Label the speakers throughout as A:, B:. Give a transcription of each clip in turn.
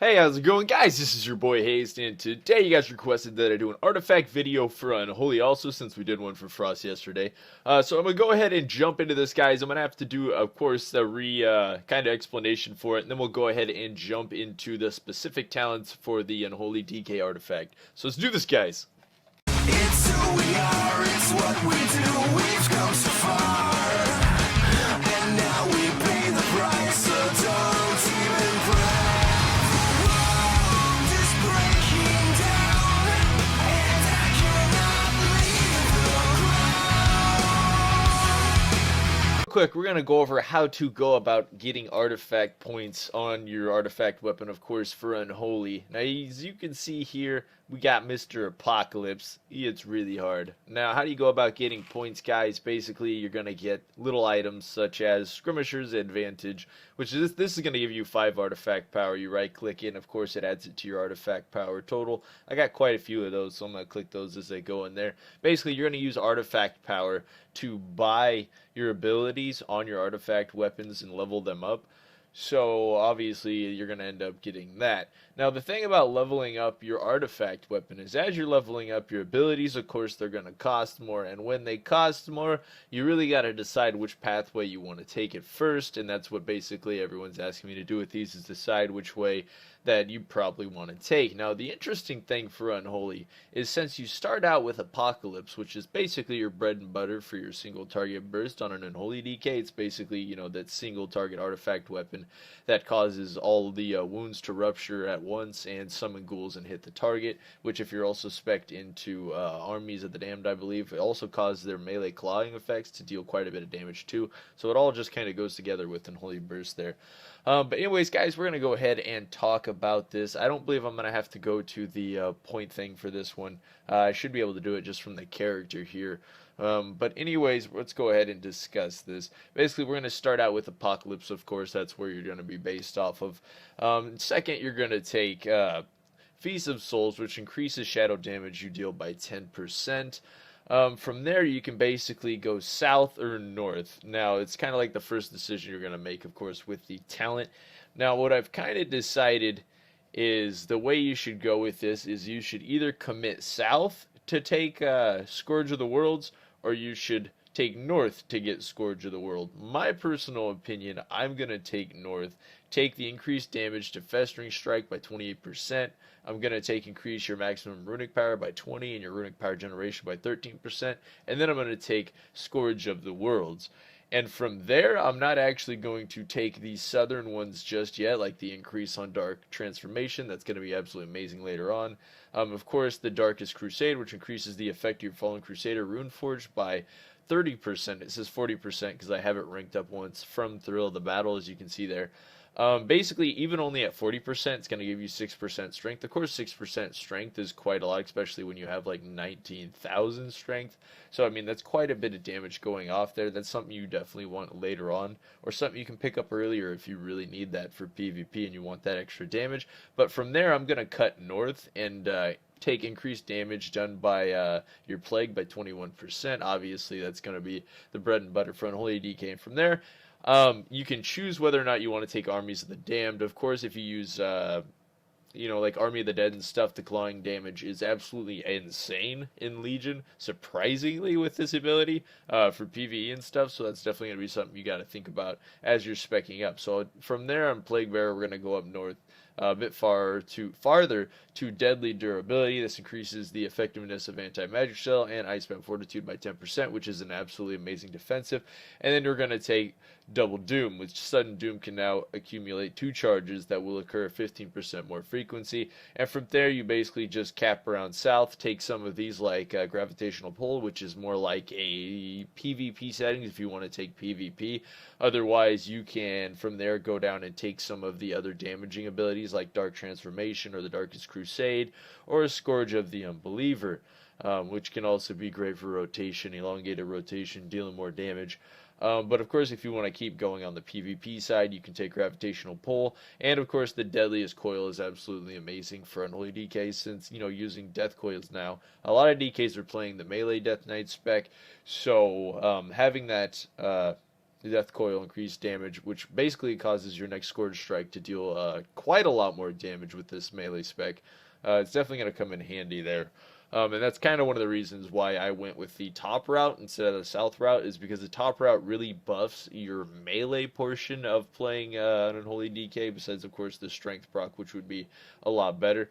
A: Hey, how's it going, guys? This is your boy Hazzed, and today you guys requested that I do an artifact video for Unholy also, since we did one for Frost yesterday. So I'm gonna go ahead and jump into this, guys. I'm gonna have to do, of course, a kind of explanation for it, and then we'll go ahead and jump into the specific talents for the Unholy DK artifact. So let's do this, guys.
B: It's who we are, it's what we do, we've come so far, and now we pay the price, so don't even cry. The world is breaking down, and I cannot leave the ground.
A: Quick, we're gonna go over how to go about getting artifact points on your artifact weapon, of course, for Unholy. Now, as you can see here, we got Mr. Apocalypse. It's really hard. Now, how do you go about getting points, guys? Basically, you're gonna get little items such as Skirmisher's Advantage, which is this is gonna give you 5 artifact power. You right-click it, and of course, it adds it to your artifact power total. I got quite a few of those, so I'm gonna click those as they go in there. Basically, you're gonna use artifact power to buy your abilities on your artifact weapons and level them up. So obviously you're going to end up getting that. Now the thing about leveling up your artifact weapon is as you're leveling up your abilities, of course they're going to cost more, and when they cost more, you really got to decide which pathway you want to take it first, and that's what basically everyone's asking me to do with these, is decide which way that you probably want to take. Now the interesting thing for Unholy is since you start out with Apocalypse, which is basically your bread and butter for your single target burst on an Unholy DK, it's basically, you know, that single target artifact weapon that causes all the wounds to rupture at once and summon ghouls and hit the target, which if you're also spec'd into Armies of the Damned, I believe, it also causes their melee clawing effects to deal quite a bit of damage too. So it all just kind of goes together with Unholy Burst there. But anyways, guys, we're going to go ahead and talk about this. I don't believe I'm going to have to go to the point thing for this one. I should be able to do it just from the character here. But anyways, let's go ahead and discuss this. Basically, we're going to start out with Apocalypse, of course. That's where you're going to be based off of. Second, you're going to take Feast of Souls, which increases shadow damage you deal by 10%. From there, you can basically go south or north. Now, it's kind of like the first decision you're going to make, of course, with the talent. Now, what I've kind of decided is the way you should go with this is you should either commit south to take Scourge of the Worlds, or you should take north to get Scourge of the World. My personal opinion, I'm going to take north. Take the increased damage to Festering Strike by 28%. I'm going to increase your maximum runic power by 20 and your runic power generation by 13%. And then I'm going to take Scourge of the Worlds. And from there, I'm not actually going to take the southern ones just yet, like the increase on Dark Transformation. That's going to be absolutely amazing later on. Of course, the Darkest Crusade, which increases the effect of your Fallen Crusader Runeforged by 30%. It says 40% because I have it ranked up once from Thrill of the Battle, as you can see there. Basically, even only at 40%, it's going to give you 6% strength. Of course, 6% strength is quite a lot, especially when you have like 19,000 strength. So, I mean, that's quite a bit of damage going off there. That's something you definitely want later on, or something you can pick up earlier if you really need that for PvP and you want that extra damage. But from there, I'm going to cut north and take increased damage done by your Plague by 21%. Obviously, that's going to be the bread and butter for Unholy DK. And from there, you can choose whether or not you want to take Armies of the Damned. Of course, if you use, like Army of the Dead and stuff, the clawing damage is absolutely insane in Legion, surprisingly, with this ability for PvE and stuff. So that's definitely going to be something you got to think about as you're speccing up. So from there on Plague Bearer, we're going to go up north a bit farther to Deadly Durability. This increases the effectiveness of Anti-Magic Shell and Icebound Fortitude by 10%, which is an absolutely amazing defensive. And then we're going to take Double Doom, which Sudden Doom can now accumulate 2 charges that will occur 15% more frequency. And from there, you basically just cap around south, take some of these like Gravitational Pull, which is more like a PvP settings if you want to take PvP. Otherwise, you can from there go down and take some of the other damaging abilities like Dark Transformation or the Darkest Crusade or a Scourge of the Unbeliever, which can also be great for rotation, elongated rotation, dealing more damage. But of course, if you want to keep going on the PvP side, you can take Gravitational Pull. And of course, the Deadliest Coil is absolutely amazing for Unholy DKs since, using Death Coils now. A lot of DKs are playing the melee Death Knight spec. So having that the Death Coil increased damage, which basically causes your next Scourge Strike to deal quite a lot more damage with this melee spec. It's definitely going to come in handy there. And that's kind of one of the reasons why I went with the top route instead of the south route, is because the top route really buffs your melee portion of playing an Unholy DK, besides, of course, the strength proc, which would be a lot better.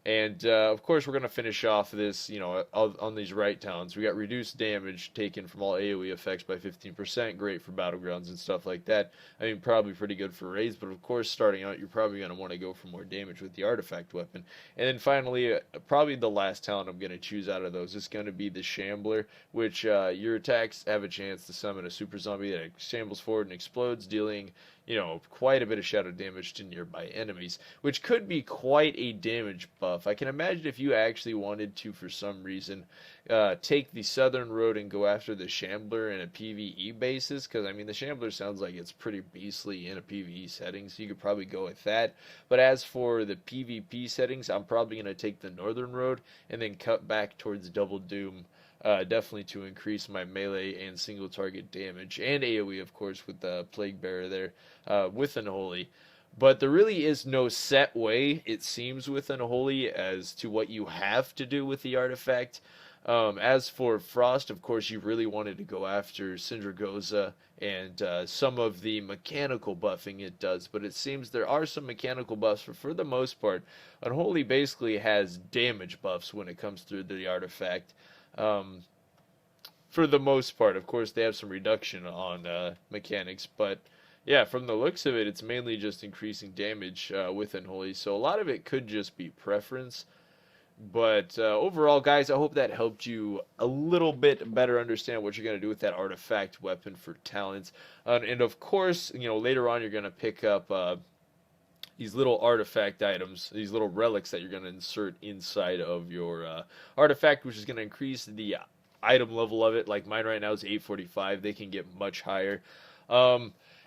A: And, of course, we're going to finish off this, on these right talents. We got reduced damage taken from all AoE effects by 15%. Great for Battlegrounds and stuff like that. I mean, probably pretty good for raids, but, of course, starting out, you're probably going to want to go for more damage with the Artifact Weapon. And then, finally, probably the last talent I'm going to choose out of those is going to be the Shambler, which your attacks have a chance to summon a Super Zombie that shambles forward and explodes, dealing quite a bit of shadow damage to nearby enemies, which could be quite a damage buff. I can imagine if you actually wanted to, for some reason, take the southern road and go after the Shambler in a PvE basis, because, I mean, the Shambler sounds like it's pretty beastly in a PvE setting, so you could probably go with that. But as for the PvP settings, I'm probably going to take the northern road and then cut back towards Double Doom, definitely to increase my melee and single target damage, and AoE, of course, with the Plague Bearer there, with Unholy. But there really is no set way, it seems, with Unholy as to what you have to do with the artifact. As for Frost, of course, you really wanted to go after Syndragoza and some of the mechanical buffing it does, but it seems there are some mechanical buffs, but for the most part, Unholy basically has damage buffs when it comes through the artifact. For the most part, of course, they have some reduction on mechanics, but yeah, from the looks of it, it's mainly just increasing damage with Unholy, so a lot of it could just be preference. But overall, guys, I hope that helped you a little bit better understand what you're going to do with that artifact weapon for talents. And of course, later on, you're going to pick up these little artifact items, these little relics that you're going to insert inside of your artifact, which is going to increase the item level of it. Like mine right now is 845. They can get much higher.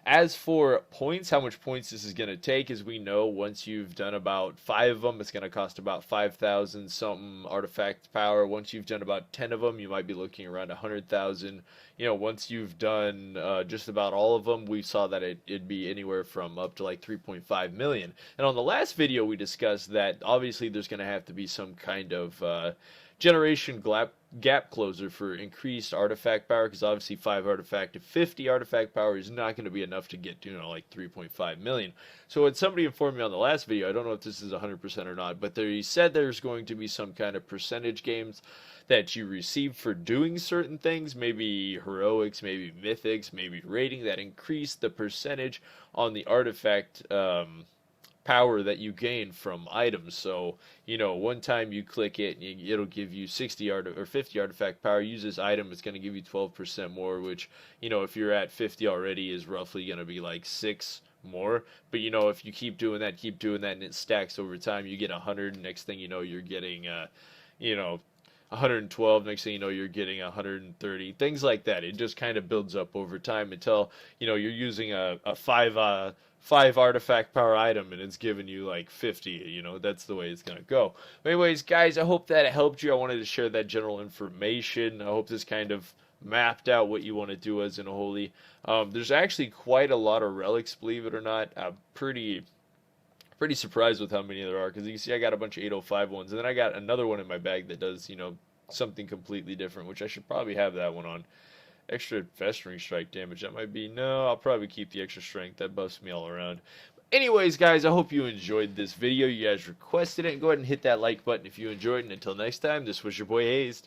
A: As for points, how much points this is going to take, as we know, once you've done about 5 of them, it's going to cost about 5,000 something artifact power. Once you've done about 10 of them, you might be looking around 100,000. Once you've done just about all of them, we saw that it'd be anywhere from up to like 3.5 million. And on the last video, we discussed that obviously there's going to have to be some kind of generation gap closer for increased artifact power, because obviously 5 artifact to 50 artifact power is not going to be enough to get to like 3.5 million. So when somebody informed me on the last video, I don't know if this is 100% or not, but he said there's going to be some kind of percentage games that you receive for doing certain things, maybe heroics, maybe mythics, maybe rating, that increase the percentage on the artifact power that you gain from items. So, one time you click it, it'll give you 60 or 50 artifact power. Use this item, it's going to give you 12% more, which, if you're at 50 already, is roughly going to be like 6 more. But, if you keep doing that, and it stacks over time, you get 100, next thing you know, you're getting, 112, next thing you know, you're getting 130, things like that. It just kind of builds up over time until, you're using a 5 artifact power item and it's giving you like 50. That's the way it's gonna go. But anyways, guys, I hope that helped you. I wanted to share that general information. I hope this kind of mapped out what you want to do as an Unholy. There's actually quite a lot of relics, believe it or not. I'm pretty surprised with how many there are, because you can see I got a bunch of 805 ones, and then I got another one in my bag that does something completely different, which I should probably have that one on. Extra festering strike damage, that might be, no, I'll probably keep the extra strength, that buffs me all around. Anyways, guys, I hope you enjoyed this video. You guys requested it, and go ahead and hit that like button if you enjoyed, and until next time, this was your boy Hazzed.